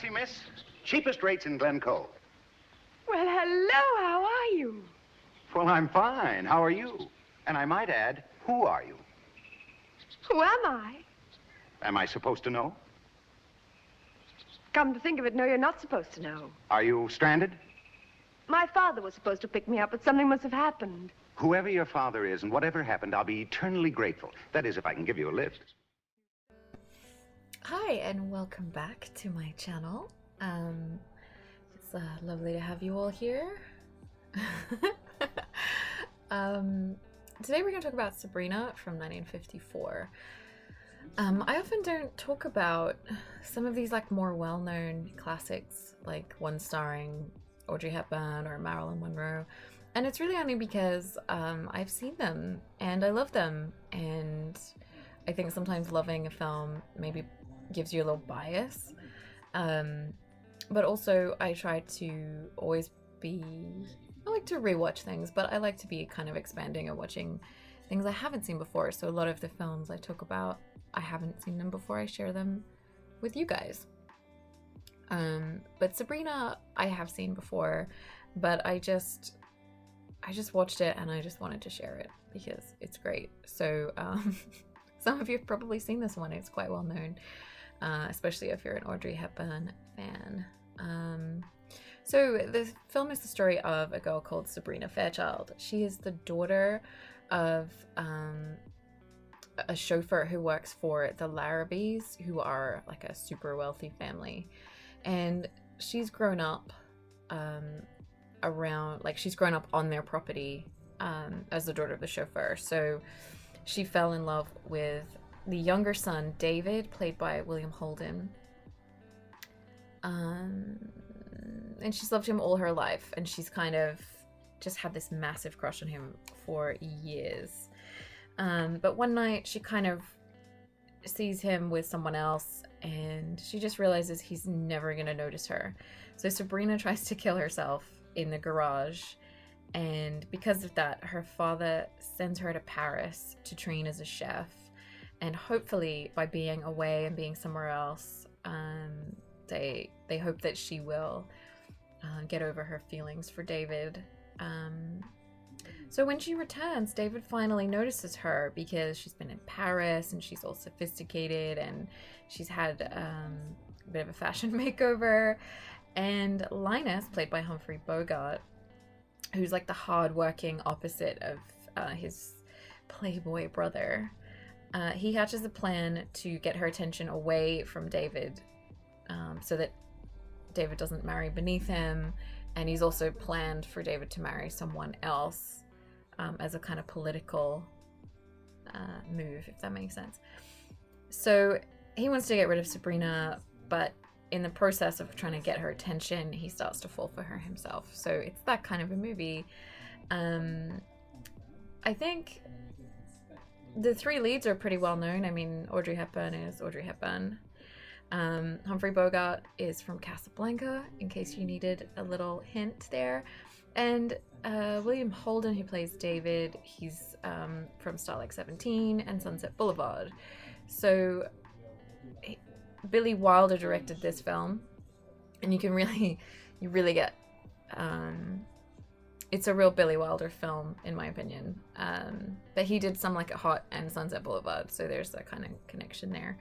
taxi, miss. Cheapest rates in Glencoe. Well, hello, how are you? Well, I'm fine. How are you? And I might add, who are you? Who am I? Am I supposed to know? Come to think of it, no, you're not supposed to know. Are you stranded? My father was supposed to pick me up, but something must have happened. Whoever your father is and whatever happened, I'll be eternally grateful. That is, if I can give you a lift. Hi, and welcome back to my channel. It's lovely to have you all here. Today we're going to talk about Sabrina from 1954. I often don't talk about some of these more well-known classics, like one starring Audrey Hepburn or Marilyn Monroe, and it's really only because I've seen them and I love them, and I think sometimes loving a film maybe gives you a little bias, but also I try to always I like to rewatch things, but I like to be kind of expanding and watching things I haven't seen before. So a lot of the films I talk about, I haven't seen them before I share them with you guys. But Sabrina, I have seen before, but I just watched it and I just wanted to share it because it's great. So some of you have probably seen this one. It's quite well known, especially if you're an Audrey Hepburn fan. So the film is the story of a girl called Sabrina Fairchild. She is the daughter of a chauffeur who works for the Larrabees, who are like a super wealthy family. And she's grown up she's grown up on their property as the daughter of the chauffeur. So she fell in love with the younger son, David, played by William Holden. And she's loved him all her life, and she's kind of just had this massive crush on him for years. But one night she kind of sees him with someone else, and she just realizes he's never gonna notice her. So Sabrina tries to kill herself in the garage, and because of that, her father sends her to Paris to train as a chef, and hopefully by being away and being somewhere else, they hope that she will get over her feelings for David. So when she returns, David finally notices her because she's been in Paris and she's all sophisticated and she's had a bit of a fashion makeover. And Linus, played by Humphrey Bogart, who's like the hard-working opposite of his playboy brother, he hatches a plan to get her attention away from David, so that David doesn't marry beneath him, and he's also planned for David to marry someone else as a kind of political move, if that makes sense. So he wants to get rid of Sabrina, but in the process of trying to get her attention, he starts to fall for her himself. So it's that kind of a movie. I think the three leads are pretty well known. I mean, Audrey Hepburn is Audrey Hepburn. Humphrey Bogart is from Casablanca, in case you needed a little hint there. And William Holden, who plays David, he's from Starlight 17 and Sunset Boulevard. So Billy Wilder directed this film, and you really get it's a real Billy Wilder film, in my opinion. But he did Some Like It Hot and Sunset Boulevard, so there's that kind of connection there.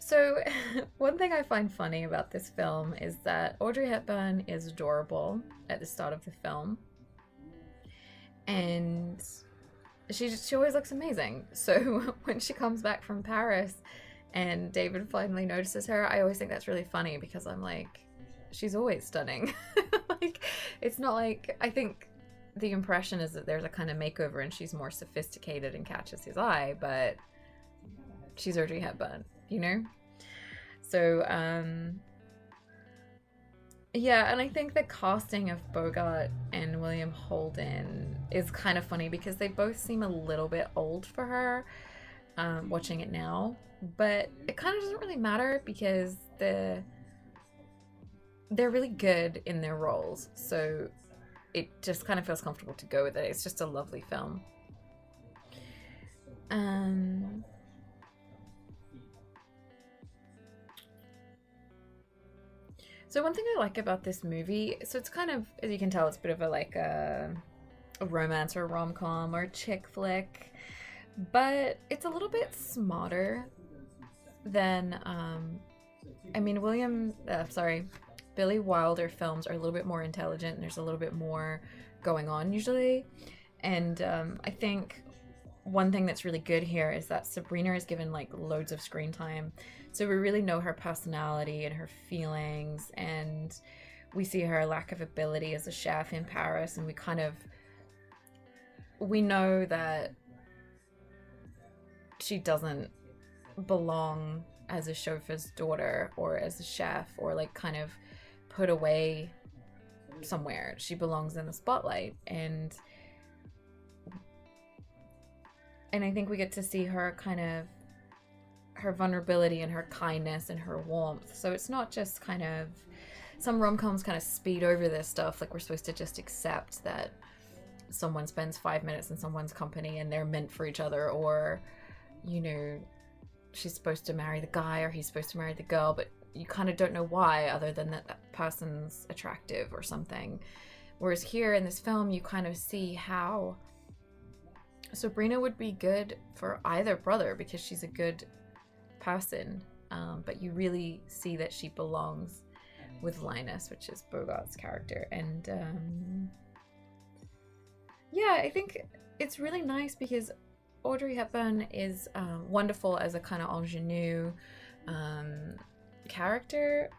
So one thing I find funny about this film is that Audrey Hepburn is adorable at the start of the film, and she always looks amazing. So when she comes back from Paris and David finally notices her, I always think that's really funny because I'm like, she's always stunning. Like, it's not like, I think the impression is that there's a kind of makeover and she's more sophisticated and catches his eye, but she's Audrey Hepburn, you know? So, yeah, and I think the casting of Bogart and William Holden is kind of funny because they both seem a little bit old for her, watching it now, but it kind of doesn't really matter because they're really good in their roles, so it just kind of feels comfortable to go with it. It's just a lovely film. So one thing I like about this movie, so it's kind of, as you can tell, it's a bit of a romance or a rom-com or a chick flick, but it's a little bit smarter than, Billy Wilder films are a little bit more intelligent and there's a little bit more going on usually. And I think one thing that's really good here is that Sabrina is given like loads of screen time. So we really know her personality and her feelings, and we see her lack of ability as a chef in Paris, and we know that she doesn't belong as a chauffeur's daughter or as a chef or like kind of put away somewhere. She belongs in the spotlight, and I think we get to see her kind of her vulnerability and her kindness and her warmth. So it's not just kind of, some rom-coms kind of speed over this stuff, like we're supposed to just accept that someone spends 5 minutes in someone's company and they're meant for each other, or you know, she's supposed to marry the guy or he's supposed to marry the girl, but you kind of don't know why, other than that person's attractive or something. Whereas here in this film, you kind of see how Sabrina would be good for either brother because she's a good person, but you really see that she belongs with Linus, which is Bogart's character. And yeah, I think it's really nice because Audrey Hepburn is wonderful as a kind of ingenue character,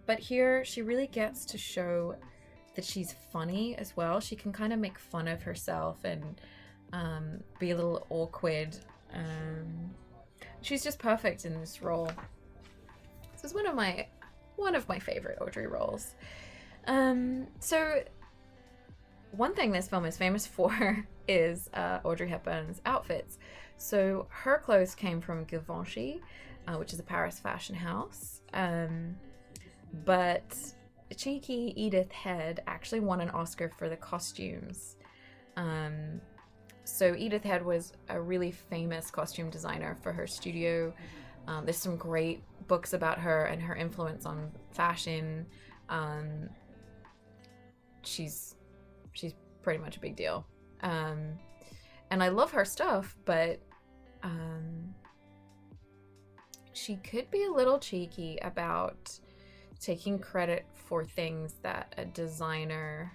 but here she really gets to show that she's funny as well. She can kind of make fun of herself and be a little awkward. She's just perfect in this role. This is one of my favorite Audrey roles. So one thing this film is famous for is Audrey Hepburn's outfits. So her clothes came from Givenchy, which is a Paris fashion house. But cheeky Edith Head actually won an Oscar for the costumes. So Edith Head was a really famous costume designer for her studio. There's some great books about her and her influence on fashion. She's pretty much a big deal. And I love her stuff, but she could be a little cheeky about taking credit for things that a designer,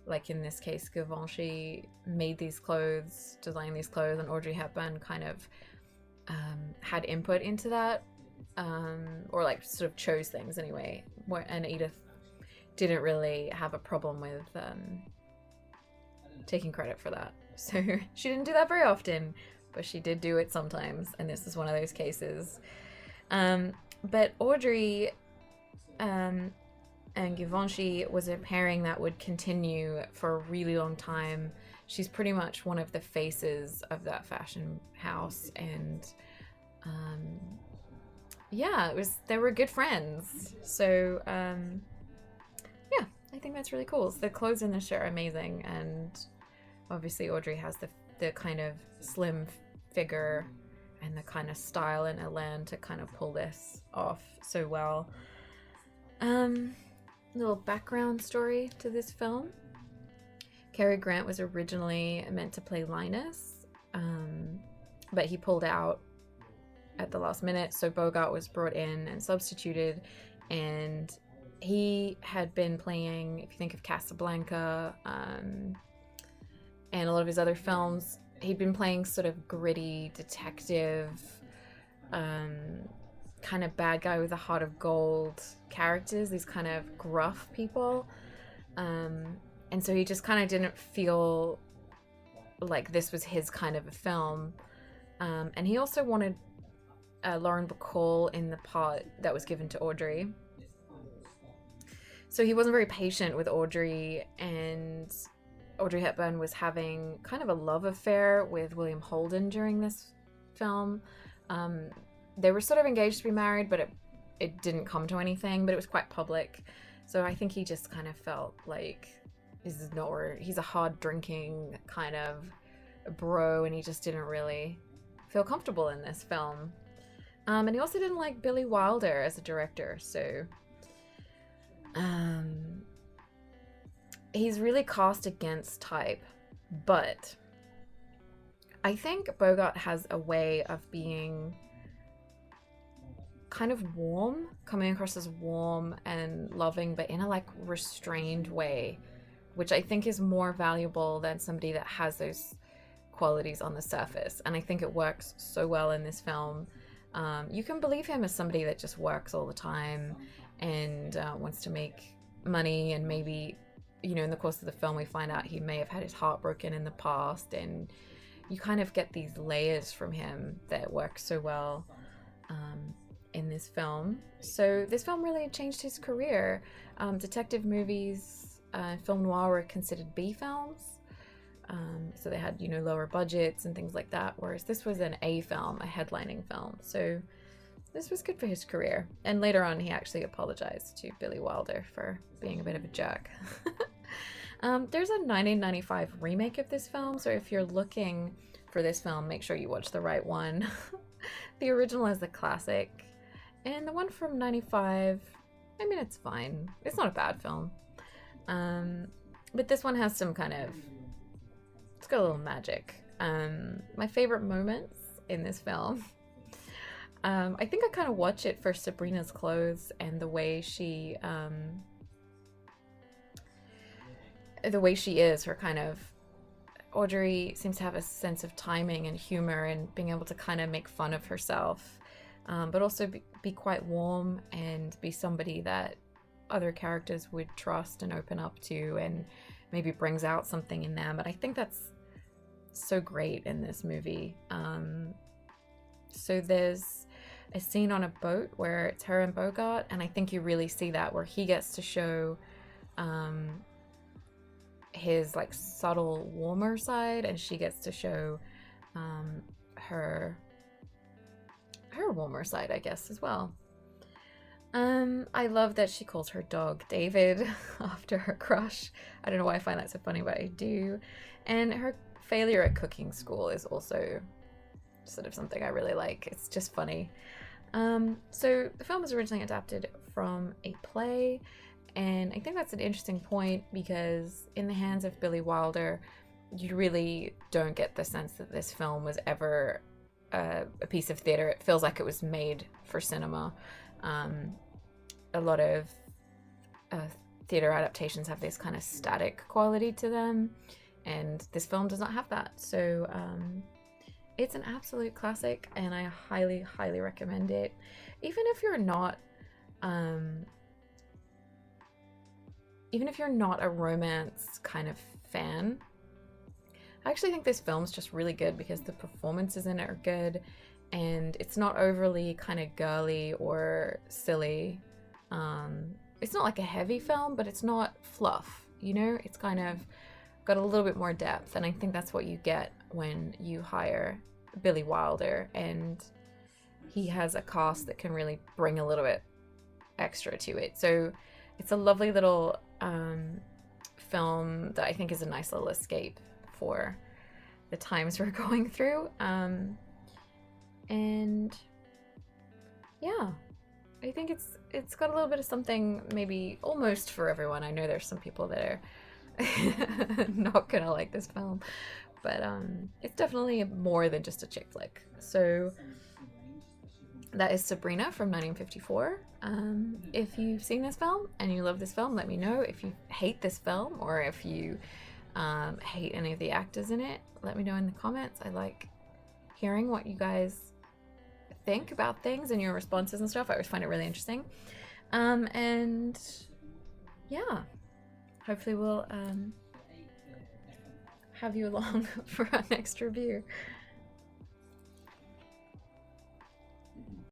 like in this case Givenchy, made these clothes, designed these clothes, and Audrey Hepburn kind of had input into that, or like sort of chose things anyway, and Edith didn't really have a problem with taking credit for that. So she didn't do that very often, but she did do it sometimes, and this is one of those cases. But Audrey and Givenchy was a pairing that would continue for a really long time. She's pretty much one of the faces of that fashion house, and yeah, they were good friends. So yeah, I think that's really cool. So the clothes in this show are amazing, and obviously Audrey has the kind of slim figure and the kind of style and elan to kind of pull this off so well. Little background story to this film. Cary Grant was originally meant to play Linus, but he pulled out at the last minute, so Bogart was brought in and substituted, and he had been playing, if you think of Casablanca, and a lot of his other films, he'd been playing sort of gritty detective, kind of bad guy with a heart of gold characters, these kind of gruff people, and so he just kind of didn't feel like this was his kind of a film, and he also wanted Lauren Bacall in the part that was given to Audrey, so he wasn't very patient with Audrey, and Audrey Hepburn was having kind of a love affair with William Holden during this film. They were sort of engaged to be married, but it didn't come to anything, but it was quite public. So I think he just kind of felt like he's a hard drinking kind of bro, and he just didn't really feel comfortable in this film. And he also didn't like Billy Wilder as a director. So He's really cast against type, but I think Bogart has a way of being kind of warm, coming across as warm and loving, but in a like restrained way, which I think is more valuable than somebody that has those qualities on the surface. And I think it works so well in this film. You can believe him as somebody that just works all the time and wants to make money, and maybe, you know, in the course of the film we find out he may have had his heart broken in the past, and you kind of get these layers from him that work so well in this film. So this film really changed his career. Detective movies, film noir were considered B films. So they had, you know, lower budgets and things like that, whereas this was an A film, a headlining film. So this was good for his career. And later on, he actually apologized to Billy Wilder for being a bit of a jerk. There's a 1995 remake of this film, so if you're looking for this film, make sure you watch the right one. The original is the classic, and the one from 95, I mean, it's fine. It's not a bad film. But this one has some kind of, it's got a little magic. My favorite moments in this film, I think I kind of watch it for Sabrina's clothes and the way she is, her kind of, Audrey seems to have a sense of timing and humor and being able to kind of make fun of herself, but also be quite warm and be somebody that other characters would trust and open up to, and maybe brings out something in them. And I think that's so great in this movie. So there's a scene on a boat where it's her and Bogart, and I think you really see that, where he gets to show his like subtle warmer side, and she gets to show her warmer side, I guess, as well. I love that she calls her dog David after her crush. I don't know why I find that so funny, but I do. And her failure at cooking school is also sort of something I really like. It's just funny. So the film was originally adapted from a play, and I think that's an interesting point, because in the hands of Billy Wilder, you really don't get the sense that this film was ever a piece of theater. It feels like it was made for cinema. A lot of theater adaptations have this kind of static quality to them, and this film does not have that. So it's an absolute classic, and I highly, highly recommend it. Even if you're not a romance kind of fan, I actually think this film's just really good because the performances in it are good, and it's not overly kind of girly or silly. It's not like a heavy film, but it's not fluff, you know? It's kind of got a little bit more depth, and I think that's what you get when you hire Billy Wilder, and he has a cast that can really bring a little bit extra to it. So it's a lovely little film that I think is a nice little escape for the times we're going through. And yeah, I think it's got a little bit of something maybe almost for everyone. I know there's some people that are not gonna like this film, but it's definitely more than just a chick flick. So that is Sabrina from 1954. If you've seen this film and you love this film, let me know. If you hate this film, or if you hate any of the actors in it, let me know in the comments. I like hearing what you guys think about things and your responses and stuff. I always find it really interesting. And yeah, hopefully we'll have you along for our next review.